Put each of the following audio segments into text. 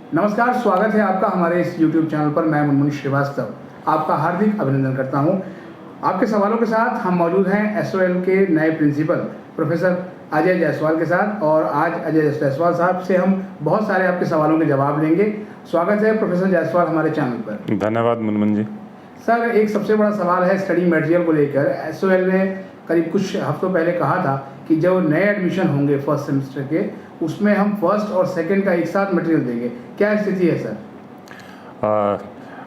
नमस्कार, स्वागत है आपका हमारे इस YouTube चैनल पर। मैं मुनमुन श्रीवास्तव आपका हार्दिक अभिनंदन करता हूं। आपके सवालों के साथ हम मौजूद हैं SOL के नए प्रिंसिपल प्रोफेसर अजय जायसवाल के साथ, और आज अजय जायसवाल साहब से हम बहुत सारे आपके सवालों के जवाब लेंगे। स्वागत है प्रोफेसर जायसवाल हमारे चैनल पर। धन्यवाद मुनमुन जी। सर, एक सबसे बड़ा सवाल है स्टडी मटेरियल को लेकर। SOL ने करीब कुछ हफ्तों पहले कहा था कि जो नए एडमिशन होंगे फर्स्ट सेमेस्टर के, उसमें हम फर्स्ट और सेकंड का एक साथ मटेरियल देंगे। क्या स्थिति है सर?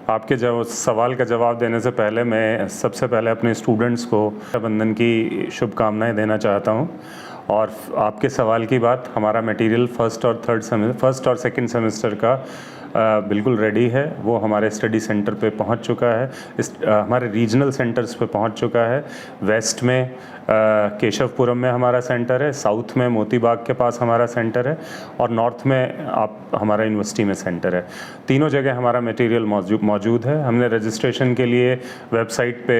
आपके सवाल का जवाब देने से पहले मैं सबसे पहले अपने स्टूडेंट्स को रक्षाबंधन की शुभकामनाएं देना चाहता हूं। और आपके सवाल की बात, हमारा मटेरियल फर्स्ट और सेकंड सेमेस्टर का बिल्कुल रेडी है। वो हमारे स्टडी सेंटर पे पहुंच चुका है, हमारे रीजनल सेंटर्स पे पहुंच चुका है। वेस्ट में केशवपुरम में हमारा सेंटर है, साउथ में मोती बाग के पास हमारा सेंटर है, और नॉर्थ में हमारा यूनिवर्सिटी में सेंटर है। तीनों जगह हमारा मटेरियल मौजूद है। हमने रजिस्ट्रेशन के लिए वेबसाइट पे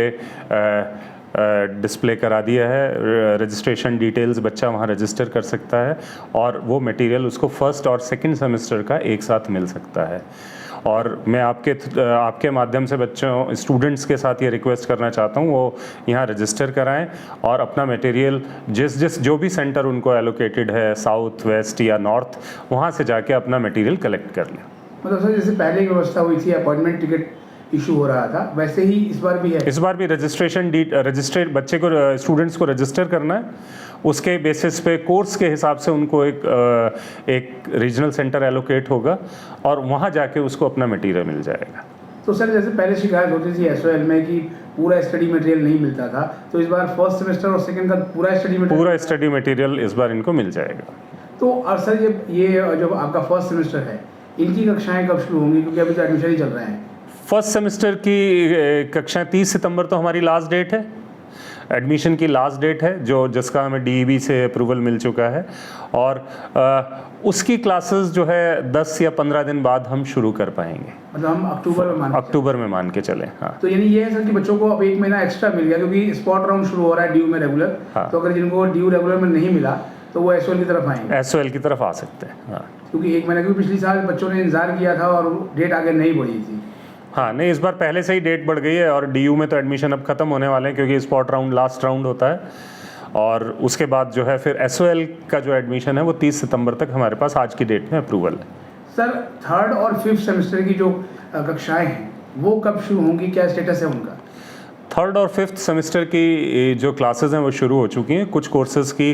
डिस्प्ले करा दिया है। रजिस्ट्रेशन डिटेल्स, बच्चा वहाँ रजिस्टर कर सकता है और वो मटेरियल उसको फर्स्ट और सेकंड सेमेस्टर का एक साथ मिल सकता है। और मैं आपके माध्यम से स्टूडेंट्स के साथ ये रिक्वेस्ट करना चाहता हूँ, वो यहाँ रजिस्टर कराएं और अपना मटेरियल जो भी सेंटर उनको एलोकेटेड है, साउथ, वेस्ट या नॉर्थ, वहाँ से जाके अपना मटेरियल कलेक्ट कर लें। मतलब सर, जैसे पहले की व्यवस्था हुई थी, अपॉइंटमेंट टिकट इशू हो रहा था, वैसे ही इस बार भी है? इस बार भी बच्चे को, स्टूडेंट्स को रजिस्टर करना है। उसके बेसिस पे कोर्स के हिसाब से उनको एक रीजनल सेंटर एलोकेट होगा और वहाँ जाके उसको अपना मटेरियल मिल जाएगा। तो सर, जैसे पहले शिकायत होती थी SOL में कि पूरा स्टडी मटेरियल नहीं मिलता था, तो इस बार फर्स्ट सेमेस्टर और सेकंड का पूरा स्टडी मटेरियल इस बार इनको मिल जाएगा। तो और सर, ये जो आपका फर्स्ट सेमेस्टर है, इनकी कक्षाएं कब शुरू होंगी? क्योंकि अभी तो एडमिशन ही चल रहे हैं। फर्स्ट सेमेस्टर की कक्षाएं 30 सितंबर तो हमारी लास्ट डेट है, एडमिशन की लास्ट डेट है, जिसका हमें DEB से अप्रूवल मिल चुका है। और उसकी क्लासेस जो है 10 या 15 दिन बाद हम शुरू कर पाएंगे। मतलब हम अक्टूबर में मान के चलें। हाँ, तो यानी ये है सर कि बच्चों को अब 1 महीना एक्स्ट्रा मिल गया, क्योंकि स्पॉट राउंड शुरू हो रहा है ड्यू में रेगुलर। हाँ। तो अगर जिनको ड्यू रेगुलर में नहीं मिला तो वो SOL की तरफ आएंगे, SOL की तरफ आ सकते हैं। हाँ, क्योंकि 1 महीना, क्योंकि पिछले साल बच्चों ने इंतजार किया था और डेट आगे नहीं बढ़ी थी। हाँ, नहीं, इस बार पहले से ही डेट बढ़ गई है और DU में तो एडमिशन अब ख़त्म होने वाले हैं, क्योंकि स्पॉट राउंड लास्ट राउंड होता है। और उसके बाद जो है फिर SOL का जो एडमिशन है वो 30 सितंबर तक हमारे पास आज की डेट में अप्रूवल है। सर, थर्ड और फिफ्थ सेमेस्टर की जो कक्षाएं हैं वो कब शुरू होंगी? क्या स्टेटस है उनका? थर्ड और फिफ्थ सेमेस्टर की जो क्लासेस हैं वो शुरू हो चुकी हैं। कुछ कोर्सेज़ की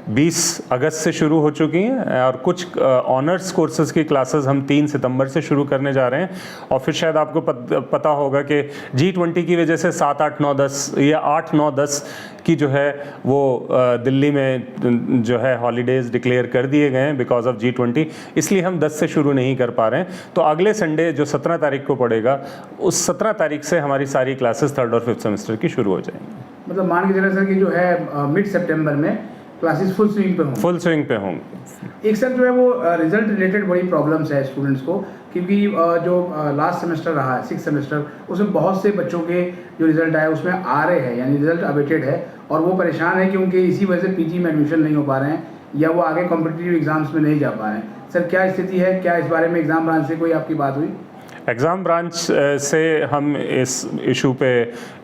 20 अगस्त से शुरू हो चुकी हैं और कुछ ऑनर्स कोर्सेज़ की क्लासेस हम 3 सितंबर से शुरू करने जा रहे हैं। और फिर शायद आपको पता होगा कि G20 की वजह से 7, 8, 9, 10 या 8, 9, 10 की जो है वो दिल्ली में जो है हॉलीडेज़ डिक्लेयर कर दिए गए हैं बिकॉज ऑफ G20, इसलिए हम 10 से शुरू नहीं कर पा रहे हैं। तो अगले संडे जो 17 तारीख को पड़ेगा, उस 17 तारीख से हमारी सारी क्लासेस थर्ड और फिफ्थ सेमेस्टर की शुरू हो जाएंगी। मतलब मान के चले सर कि जो है मिड सितंबर में क्लासेस फुल स्विंग पे होंगे। एक सर जो है वो रिजल्ट रिलेटेड बड़ी प्रॉब्लम्स है स्टूडेंट्स को, क्योंकि जो लास्ट सेमेस्टर रहा है 6th सेमेस्टर, उसमें बहुत से बच्चों के जो रिजल्ट आए उसमें आ रहे हैं, यानी रिजल्ट अवेटेड है, और वो परेशान है क्योंकि इसी वजह से PG में एडमिशन नहीं हो पा रहे हैं या वो आगे कॉम्पिटिटिव एग्जाम्स में नहीं जा पा रहे हैं। सर, क्या स्थिति है? क्या इस बारे में एग्जाम ब्रांच से कोई आपकी बात हुई? एग्ज़ाम ब्रांच से हम इस इशू पे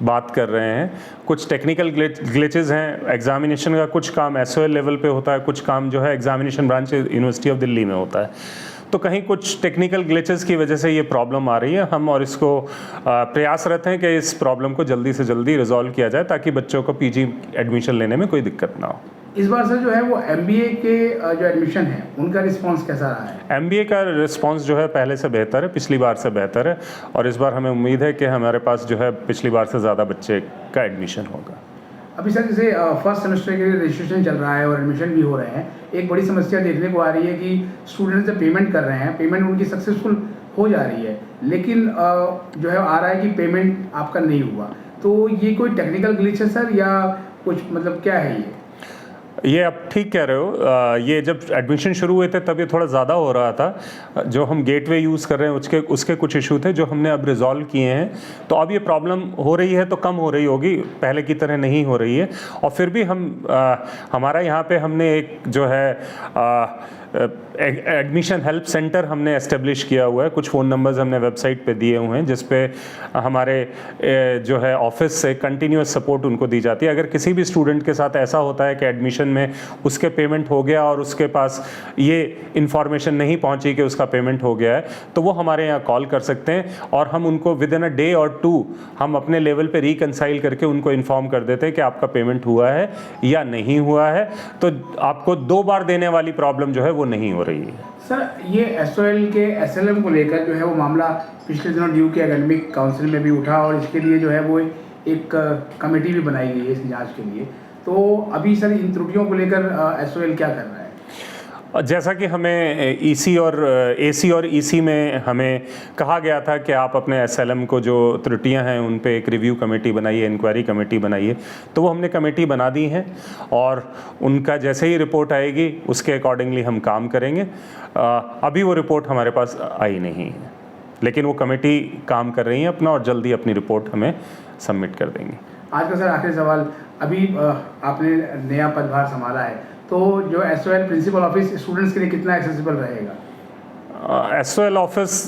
बात कर रहे हैं। कुछ टेक्निकल ग्लिचेस हैं। एग्जामिनेशन का कुछ काम SOL लेवल पे होता है, कुछ काम जो है examination branch university of Delhi में होता है। तो कहीं कुछ टेक्निकल ग्लिचेस की वजह से ये प्रॉब्लम आ रही है। हम और इसको प्रयासरत हैं कि इस प्रॉब्लम को जल्दी से जल्दी रिजॉल्व किया जाए ताकि बच्चों को PG एडमिशन लेने में कोई दिक्कत ना हो। इस बार सर जो है वो MBA के जो एडमिशन है उनका रिस्पांस कैसा रहा है? MBA का रिस्पांस जो है पहले से बेहतर है, पिछली बार से बेहतर है, और इस बार हमें उम्मीद है कि हमारे पास जो है पिछली बार से ज़्यादा बच्चे का एडमिशन होगा। अभी सर जैसे फर्स्ट सेमेस्टर के लिए रजिस्ट्रेशन चल रहा है और एडमिशन भी हो रहे हैं, एक बड़ी समस्या देखने को आ रही है कि स्टूडेंट्स जब पेमेंट कर रहे हैं, पेमेंट उनकी सक्सेसफुल हो जा रही है, लेकिन जो है आ रहा है कि पेमेंट आपका नहीं हुआ। तो ये कोई टेक्निकल ग्लिच है सर, या कुछ मतलब क्या है ये आप ठीक कह रहे हो। ये जब एडमिशन शुरू हुए थे तब ये थोड़ा ज़्यादा हो रहा था। जो हम गेटवे यूज़ कर रहे हैं उसके कुछ इशू थे जो हमने अब रिजॉल्व किए हैं। तो अब ये प्रॉब्लम हो रही है तो कम हो रही होगी, पहले की तरह नहीं हो रही है। और फिर भी हमारा यहाँ पे हमने एक जो है एडमिशन हेल्प सेंटर हमने एस्टेब्लिश किया हुआ है। कुछ फ़ोन नंबर्स हमने वेबसाइट पे दिए हुए हैं जिस पे हमारे जो है ऑफिस से कंटिन्यूस सपोर्ट उनको दी जाती है। अगर किसी भी स्टूडेंट के साथ ऐसा होता है कि एडमिशन में उसके पेमेंट हो गया और उसके पास ये इन्फॉर्मेशन नहीं पहुंची कि उसका पेमेंट हो गया है, तो वो हमारे यहाँ कॉल कर सकते हैं और हम उनको विद इन अ डे और 2 हम अपने लेवल पे रिकंसाइल करके उनको इन्फॉर्म कर देते हैं कि आपका पेमेंट हुआ है या नहीं हुआ है। तो आपको 2 बार देने वाली प्रॉब्लम जो है वो नहीं हो रही है। सर, ये एसओएल के एसएलएम को लेकर जो है वो मामला पिछले दिनों ड्यू के एकेडमिक काउंसिल में भी उठा और इसके लिए जो है वो एक कमेटी भी बनाई गई है इसकी जांच के लिए। तो अभी सर इन त्रुटियों को लेकर एसओएल क्या कर रहा है? जैसा कि हमें ईसी और एसी और ईसी में हमें कहा गया था कि आप अपने एसएलएम को जो त्रुटियां हैं उन पे एक रिव्यू कमेटी बनाइए, इंक्वायरी कमेटी बनाइए, तो वो हमने कमेटी बना दी है और उनका जैसे ही रिपोर्ट आएगी उसके अकॉर्डिंगली हम काम करेंगे। अभी वो रिपोर्ट हमारे पास आई नहीं है, लेकिन वो कमेटी काम कर रही है अपना और जल्दी अपनी रिपोर्ट हमें सबमिट कर देंगे। आज का सर आखिरी सवाल, अभी आपने नया पदभार संभाला है, तो जो एसओएल प्रिंसिपल ऑफिस स्टूडेंट्स के लिए कितना एक्सेसिबल रहेगा? एसओएल ऑफिस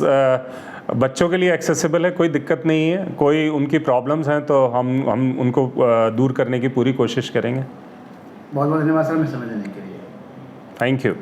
बच्चों के लिए एक्सेसिबल है, कोई दिक्कत नहीं है। कोई उनकी प्रॉब्लम्स हैं तो हम उनको दूर करने की पूरी कोशिश करेंगे। बहुत बहुत धन्यवाद सर, मैं समय देने के लिए। Thank you.